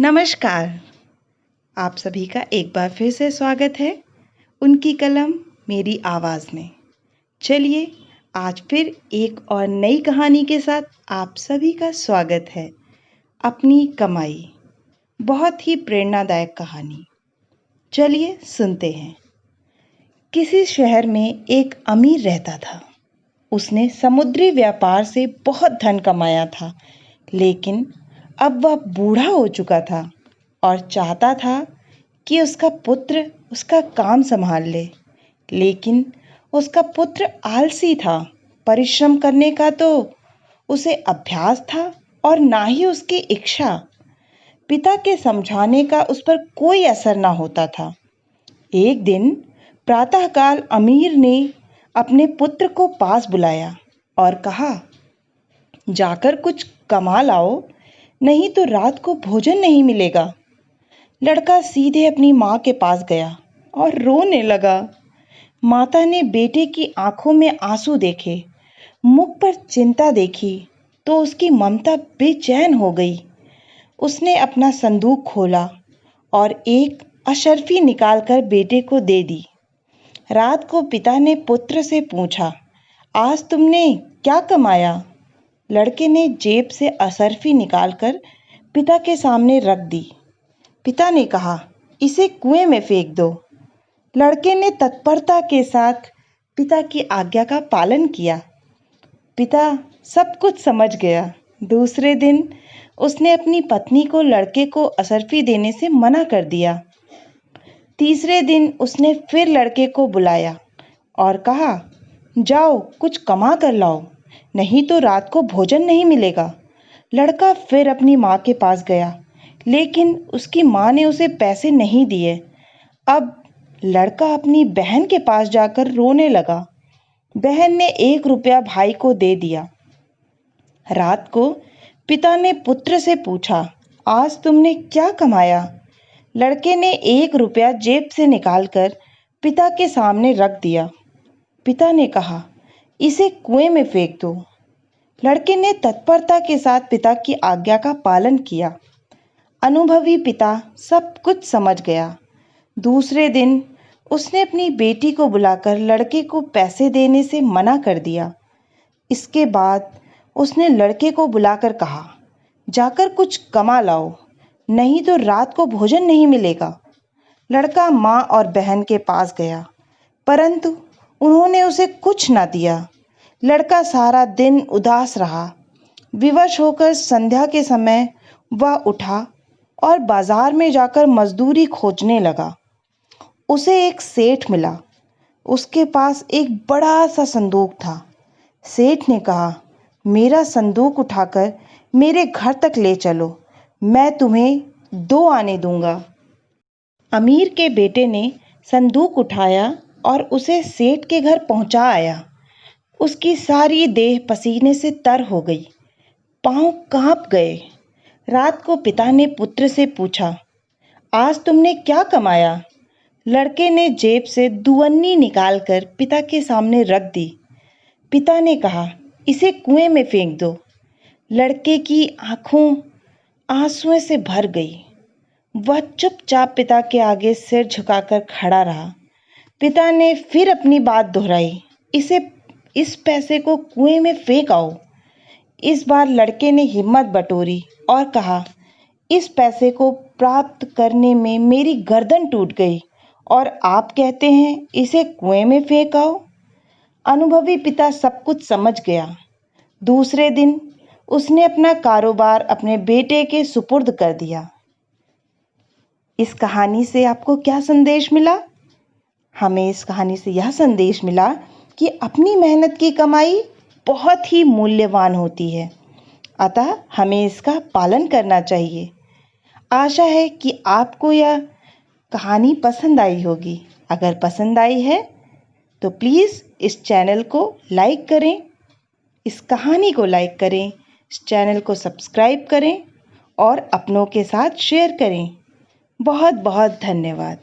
नमस्कार। आप सभी का एक बार फिर से स्वागत है उनकी कलम मेरी आवाज़ में। चलिए आज फिर एक और नई कहानी के साथ आप सभी का स्वागत है। अपनी कमाई, बहुत ही प्रेरणादायक कहानी। चलिए सुनते हैं। किसी शहर में एक अमीर रहता था। उसने समुद्री व्यापार से बहुत धन कमाया था, लेकिन अब वह बूढ़ा हो चुका था और चाहता था कि उसका पुत्र उसका काम संभाल ले। लेकिन उसका पुत्र आलसी था। परिश्रम करने का तो उसे अभ्यास था और ना ही उसकी इच्छा। पिता के समझाने का उस पर कोई असर ना होता था। एक दिन प्रातःकाल अमीर ने अपने पुत्र को पास बुलाया और कहा, जाकर कुछ कमा लाओ, नहीं तो रात को भोजन नहीं मिलेगा। लड़का सीधे अपनी माँ के पास गया और रोने लगा। माता ने बेटे की आंखों में आंसू देखे, मुख पर चिंता देखी तो उसकी ममता बेचैन हो गई। उसने अपना संदूक खोला और एक अशर्फी निकालकर बेटे को दे दी। रात को पिता ने पुत्र से पूछा, आज तुमने क्या कमाया? लड़के ने जेब से असरफी निकालकर पिता के सामने रख दी। पिता ने कहा, इसे कुएं में फेंक दो। लड़के ने तत्परता के साथ पिता की आज्ञा का पालन किया। पिता सब कुछ समझ गया। दूसरे दिन उसने अपनी पत्नी को लड़के को असरफी देने से मना कर दिया। तीसरे दिन उसने फिर लड़के को बुलाया और कहा, जाओ कुछ कमा कर लाओ, नहीं तो रात को भोजन नहीं मिलेगा। लड़का फिर अपनी माँ के पास गया, लेकिन उसकी माँ ने उसे पैसे नहीं दिए। अब लड़का अपनी बहन के पास जाकर रोने लगा। बहन ने 1 रुपया भाई को दे दिया। रात को पिता ने पुत्र से पूछा, आज तुमने क्या कमाया? लड़के ने 1 रुपया जेब से निकालकर पिता के सामने रख दिया। पिता ने कहा, इसे कुएं में फेंक दो। लड़के ने तत्परता के साथ पिता की आज्ञा का पालन किया। अनुभवी पिता सब कुछ समझ गया। दूसरे दिन उसने अपनी बेटी को बुलाकर लड़के को पैसे देने से मना कर दिया। इसके बाद उसने लड़के को बुलाकर कहा, जाकर कुछ कमा लाओ, नहीं तो रात को भोजन नहीं मिलेगा। लड़का माँ और बहन के पास गया, परंतु उन्होंने उसे कुछ न दिया। लड़का सारा दिन उदास रहा। विवश होकर संध्या के समय वह उठा और बाजार में जाकर मजदूरी खोजने लगा। उसे एक सेठ मिला। उसके पास एक बड़ा सा संदूक था। सेठ ने कहा, मेरा संदूक उठाकर मेरे घर तक ले चलो, मैं तुम्हें 2 आने दूंगा। अमीर के बेटे ने संदूक उठाया और उसे सेठ के घर पहुंचा आया। उसकी सारी देह पसीने से तर हो गई, पांव कांप गए। रात को पिता ने पुत्र से पूछा, आज तुमने क्या कमाया? लड़के ने जेब से दुअन्नी निकालकर पिता के सामने रख दी। पिता ने कहा, इसे कुएं में फेंक दो। लड़के की आंखों आंसुओं से भर गई। वह चुपचाप पिता के आगे सिर झुकाकर खड़ा रहा। पिता ने फिर अपनी बात दोहराई, इस पैसे को कुएं में फेंक आओ। इस बार लड़के ने हिम्मत बटोरी और कहा, इस पैसे को प्राप्त करने में मेरी गर्दन टूट गई और आप कहते हैं इसे कुएं में फेंक आओ। अनुभवी पिता सब कुछ समझ गया। दूसरे दिन उसने अपना कारोबार अपने बेटे के सुपुर्द कर दिया। इस कहानी से आपको क्या संदेश मिला? हमें इस कहानी से यह संदेश मिला कि अपनी मेहनत की कमाई बहुत ही मूल्यवान होती है, अतः हमें इसका पालन करना चाहिए। आशा है कि आपको यह कहानी पसंद आई होगी। अगर पसंद आई है तो प्लीज़ इस चैनल को लाइक करें, इस कहानी को लाइक करें, इस चैनल को सब्सक्राइब करें और अपनों के साथ शेयर करें। बहुत बहुत धन्यवाद।